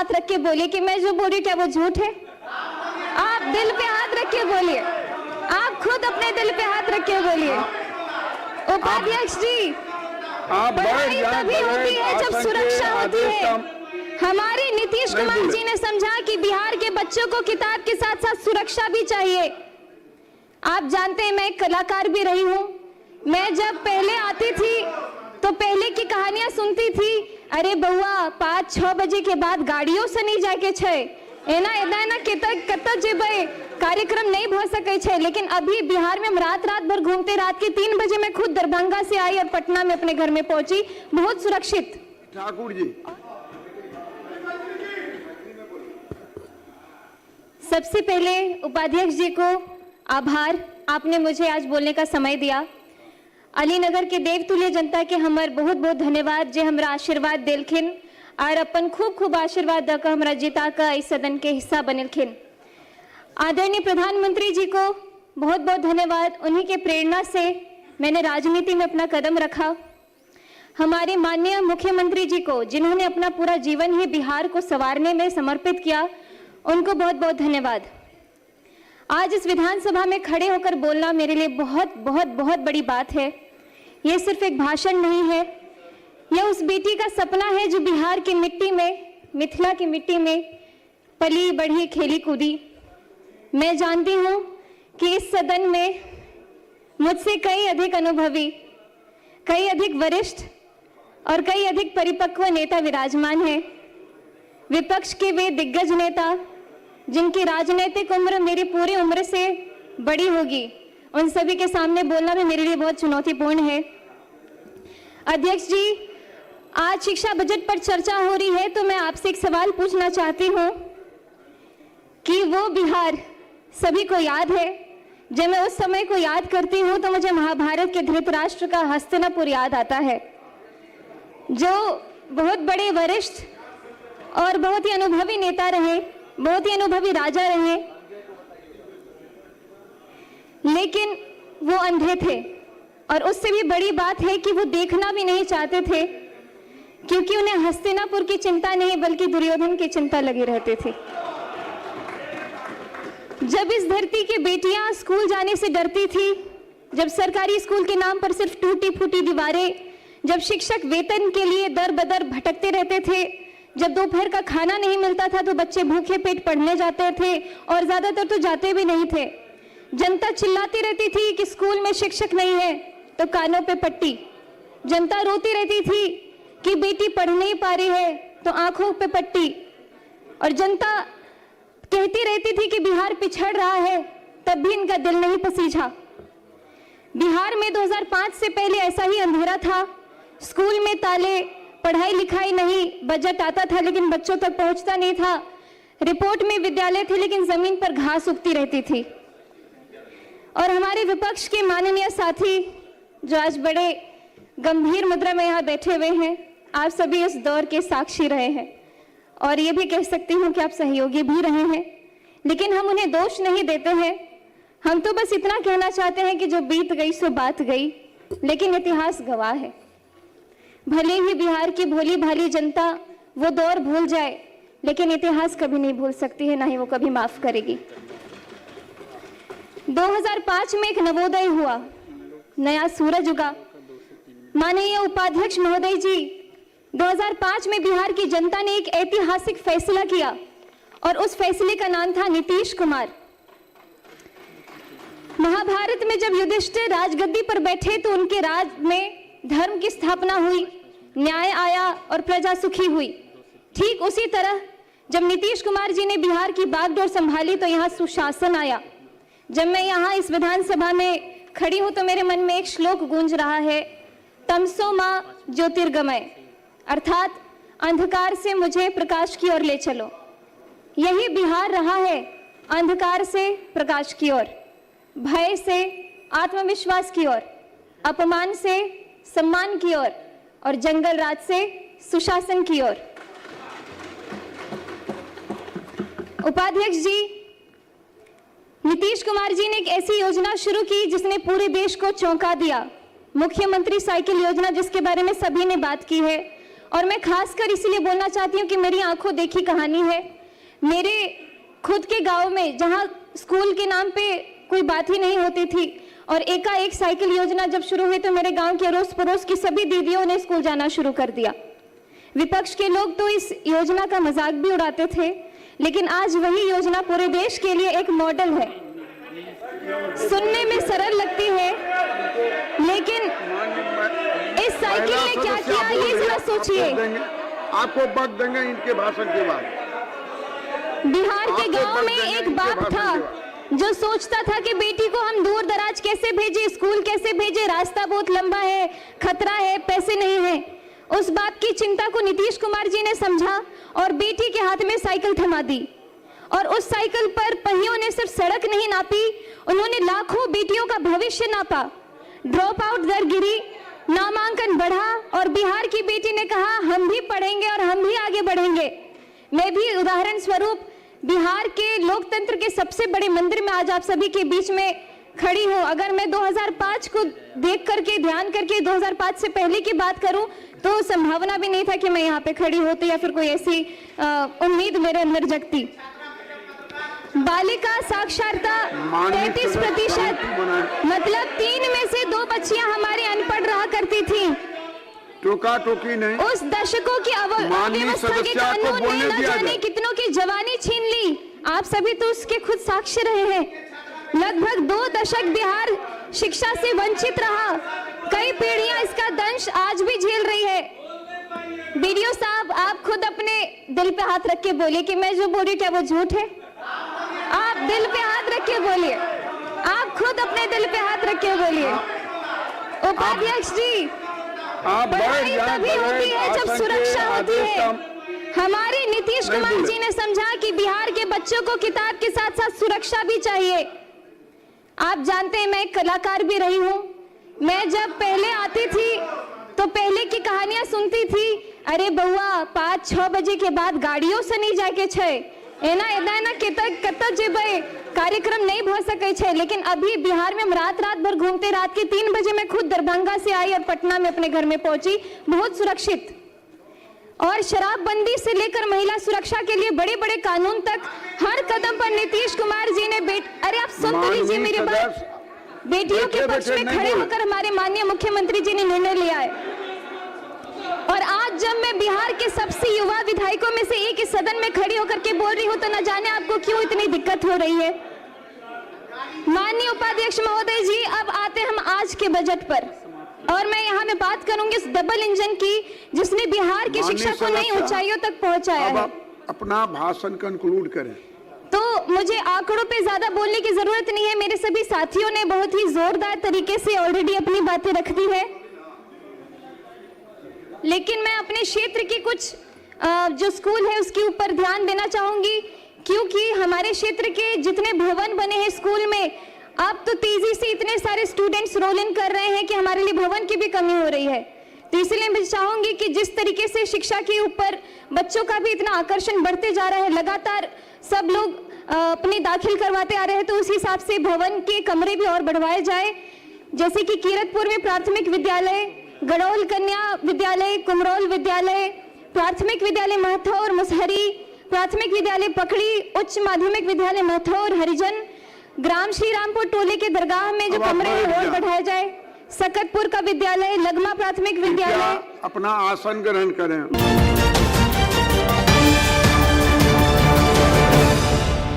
हाथ रख के बोलिए कि मैं जो बोल रही हूँ क्या वो झूठ है। आप दिल पे हाथ रख के बोलिए, आप खुद अपने दिल पे हाथ रख के बोलिए। उपाध्यक्ष जी, पढ़ाई तभी होती है जब सुरक्षा होती है। हमारे नीतीश कुमार जी ने समझा कि बिहार के बच्चों को किताब के साथ साथ सुरक्षा भी चाहिए। आप जानते हैं मैं एक कलाकार भी रही हूँ। मैं जब पहले आती थी तो पहले की कहानियां सुनती थी, अरे बउआ 5-6 बजे के बाद गाड़ियों से नहीं जाके छे एना एना कत जेबे कार्यक्रम नहीं भ सके छे। लेकिन अभी बिहार में हम रात भर घूमते, रात के 3 बजे मैं खुद दरभंगा से आई और पटना में अपने घर में पहुंची, बहुत सुरक्षित। ठाकुर जी, सबसे पहले उपाध्यक्ष जी को आभार, आपने मुझे आज बोलने का समय दिया। अलीनगर के देवतुल्य जनता के हमार बहुत बहुत धन्यवाद जे हमरा आशीर्वाद देलखिन और अपन खूब खूब आशीर्वाद दक हमरा जीता का इस सदन के हिस्सा बनलखिन। आदरणीय प्रधानमंत्री जी को बहुत बहुत धन्यवाद, उन्हीं के प्रेरणा से मैंने राजनीति में अपना कदम रखा। हमारे माननीय मुख्यमंत्री जी को जिन्होंने अपना पूरा जीवन ही बिहार को संवारने में समर्पित किया, उनको बहुत बहुत धन्यवाद। आज इस विधानसभा में खड़े होकर बोलना मेरे लिए बहुत बहुत बहुत बड़ी बात है। ये सिर्फ एक भाषण नहीं है, यह उस बेटी का सपना है जो बिहार की मिट्टी में, मिथिला की मिट्टी में पली बढ़ी खेली कूदी। मैं जानती हूँ कि इस सदन में मुझसे कई अधिक अनुभवी, कई अधिक वरिष्ठ और कई अधिक परिपक्व नेता विराजमान हैं। विपक्ष के वे दिग्गज नेता जिनकी राजनीतिक उम्र मेरी पूरी उम्र से बड़ी होगी, उन सभी के सामने बोलना भी मेरे लिए बहुत चुनौतीपूर्ण है। अध्यक्ष जी, आज शिक्षा बजट पर चर्चा हो रही है तो मैं आपसे एक सवाल पूछना चाहती हूँ कि वो बिहार सभी को याद है। जब मैं उस समय को याद करती हूँ तो मुझे महाभारत के धृतराष्ट्र का हस्तिनापुर याद आता है, जो बहुत बड़े वरिष्ठ और बहुत ही अनुभवी नेता रहे, बहुत ही अनुभवी राजा रहे, लेकिन वो अंधे थे। और उससे भी बड़ी बात है कि वो देखना भी नहीं चाहते थे, क्योंकि उन्हें हस्तिनापुर की चिंता नहीं बल्कि दुर्योधन की चिंता लगी रहती थी। जब इस धरती की बेटियां स्कूल जाने से डरती थी, जब सरकारी स्कूल के नाम पर सिर्फ टूटी फूटी दीवारें, जब शिक्षक वेतन के लिए दर बदर भटकते रहते थे, जब दोपहर का खाना नहीं मिलता था तो बच्चे भूखे पेट पढ़ने जाते थे और ज्यादातर तो जाते भी नहीं थे। जनता चिल्लाती रहती थी कि स्कूल में शिक्षक नहीं है तो कानों पे पट्टी। जनता रोती रहती थी कि बेटी पढ़ नहीं पा रही है तो आंखों पे पट्टी। और जनता कहती रहती थी कि बिहार पिछड़ रहा है, तब भी इनका दिल नहीं पसीझा। बिहार में 2005 से पहले ऐसा ही अंधेरा था। स्कूल में ताले, पढ़ाई लिखाई नहीं, बजट आता था लेकिन बच्चों तक पहुंचता नहीं था, रिपोर्ट में विद्यालय थे लेकिन जमीन पर घास उगती रहती थी। और हमारे विपक्ष के माननीय साथी जो आज बड़े गंभीर मुद्रा में यहाँ बैठे हुए हैं, आप सभी इस दौर के साक्षी रहे हैं और ये भी कह सकती हूँ कि आप सहयोगी भी रहे हैं, लेकिन हम उन्हें दोष नहीं देते हैं। हम तो बस इतना कहना चाहते हैं कि जो बीत गई सो बात गई, लेकिन इतिहास गवाह है। भले ही बिहार की भोली भाली जनता वो दौर भूल जाए, लेकिन इतिहास कभी नहीं भूल सकती है, ना ही वो कभी माफ करेगी। 2005 में एक नवोदय हुआ, नया सूरज उगा। माननीय उपाध्यक्ष महोदय जी, 2005 में बिहार की जनता ने एक ऐतिहासिक फैसला किया और उस फैसले का नाम था नीतीश कुमार। महाभारत में जब युधिष्ठिर राजगद्दी पर बैठे तो उनके राज में धर्म की स्थापना हुई, न्याय आया और प्रजा सुखी हुई। ठीक उसी तरह जब नीतीश कुमार जी ने बिहार की बागडोर संभाली तो यहाँ सुशासन आया। जब मैं यहाँ इस विधानसभा में खड़ी हूँ तो मेरे मन में एक श्लोक गूंज रहा है, तमसो माँ ज्योतिर्गमय, अर्थात अंधकार से मुझे प्रकाश की ओर ले चलो। यही बिहार रहा है, अंधकार से प्रकाश की ओर, भय से आत्मविश्वास की ओर, अपमान से सम्मान की ओर और जंगल राज से सुशासन की ओर। उपाध्यक्ष जी, नीतीश कुमार जी ने एक ऐसी योजना शुरू की जिसने पूरे देश को चौंका दिया, मुख्यमंत्री साइकिल योजना, जिसके बारे में सभी ने बात की है। और मैं खासकर इसलिए बोलना चाहती हूँ कि मेरी आंखों देखी कहानी है। मेरे खुद के गांव में जहाँ स्कूल के नाम पे कोई बात ही नहीं होती थी और एकाएक साइकिल योजना जब शुरू हुई तो मेरे गांव के अड़ोस पड़ोस की सभी दीदियों ने स्कूल जाना शुरू कर दिया। विपक्ष के लोग तो इस योजना का मजाक भी उड़ाते थे, लेकिन आज वही योजना पूरे देश के लिए एक मॉडल है। सुनने में सरल लगती है, लेकिन इस साइकिल ने क्या किया ये जरा सोचिए। आपको वक्त देंगे इनके भाषण के बाद। बिहार के गांव में एक बाप था जो सोचता था कि बेटी को हम दूर दराज कैसे भेजे, स्कूल कैसे भेजे, रास्ता बहुत लंबा है, खतरा है, पैसे नहीं है। उस बाप की चिंता को नीतीश कुमार जी ने समझा और बेटी के हाथ में साइकिल थमा दी और उस साइकिल पर पहियों ने सिर्फ सड़क नहीं नापी, उन्होंने लाखों बेटियों का भविष्य नापा। ड्रॉप आउट दर गिरी, नामांकन बढ़ा और बिहार की बेटी ने कहा हम भी पढ़ेंगे और हम भी आगे बढ़ेंगे। मैं भी उदाहरण स्वरूप बिहार के लोकतंत्र के सबसे बड़े मंदिर में आज आप सभी के बीच में खड़ी हूँ। अगर मैं 2005 को देख करके ध्यान करके 2005 से पहले की बात करूं तो संभावना भी नहीं था कि मैं यहाँ पे खड़ी होती या फिर कोई ऐसी उम्मीद मेरे अंदर जगती। बालिका साक्षरता 33%, मतलब 3 में से 2 बच्चियां हमारी अनपढ़ रहा करती थी। टोका टोकी नहीं। उस दशकों की अव्यवस्था के कानून ने न जाने कितनों की जवानी छीन ली। आप सभी तो उसके खुद साक्षी रहे हैं। लगभग 2 दशक बिहार शिक्षा से वंचित रहा। कई पीढ़ियां इसका दंश आज भी झेल रही है। बीडीओ साहब, आप खुद अपने दिल पे हाथ रख के बोलिए कि मैं जो बोल रही क्या वो झूठ है। आप दिल पे हाथ रख के बोलिए, आप खुद अपने दिल पे हाथ रख के बोलिए। उपाध्यक्ष जी, पढ़ाई तभी होती है जब सुरक्षा होती है। हमारे नीतीश कुमार जी ने समझा कि बिहार के बच्चों को किताब के साथ साथ सुरक्षा भी चाहिए। आप जानते हैं मैं एक कलाकार भी रही हूँ। मैं जब पहले आती थी तो पहले की कहानियां सुनती थी, अरे बउआ 5-6 बजे के बाद गाड़ियों से नहीं जाके छे एना एना कत जेबे कार्यक्रम नहीं भ सके छे। लेकिन अभी बिहार में हम रात भर घूमते, रात के 3 बजे मैं खुद दरभंगा से आई और पटना में अपने घर में पहुंची, बहुत सुरक्षित। और शराबबंदी से लेकर महिला सुरक्षा के लिए बड़े बड़े कानून तक हर कदम पर नीतीश कुमार जी ने अरे आप सुन तो लीजिए मेरी बात। बेटियों के पक्ष में खड़े होकर हमारे माननीय मुख्यमंत्री जी ने निर्णय लिया है। और आज जब मैं बिहार के सबसे युवा विधायकों में से एक इस सदन में खड़ी होकर के बोल रही हूँ तो न जाने आपको क्यों इतनी दिक्कत हो रही है। माननीय उपाध्यक्ष महोदय जी, अब आते हम आज के बजट पर और मैं यहाँ में बात करूंगी इस डबल इंजन की जिसने बिहार की शिक्षा को नई ऊंचाइयों तक पहुंचाया है। अपना भाषण कंक्लूड करें। तो मुझे आंकड़ों पे ज्यादा बोलने की जरूरत नहीं है, मेरे सभी साथियों ने बहुत ही जोरदार तरीके से ऑलरेडी अपनी बातें रख दी है। लेकिन मैं अपने क्षेत्र की कुछ जो स्कूल है उसके ऊपर ध्यान देना चाहूंगी, क्योंकि हमारे क्षेत्र के जितने भवन बने हैं स्कूल में, अब तो तेजी से इतने सारे स्टूडेंट्स रोल इन कर रहे हैं कि हमारे लिए भवन की भी कमी हो रही है। तो इसलिए मैं चाहूंगी कि जिस तरीके से शिक्षा के ऊपर बच्चों का भी इतना आकर्षण बढ़ते जा रहा है, लगातार सब लोग अपने दाखिल करवाते आ रहे हैं, तो उस हिसाब से भवन के कमरे भी और बढ़वाए जाए। जैसे कि कीरतपुर में प्राथमिक विद्यालय, गड़ौल कन्या विद्यालय, कुमरौल विद्यालय, प्राथमिक विद्यालय महथौर मुसहरी, प्राथमिक विद्यालय पकड़ी, उच्च माध्यमिक विद्यालय महथौर हरिजन, ग्राम श्री रामपुर टोले के दरगाह में जो कमरे हैं और बढ़ाया जाए, सकतपुर का विद्यालय, लगमा प्राथमिक विद्यालय। अपना आसन ग्रहण करें।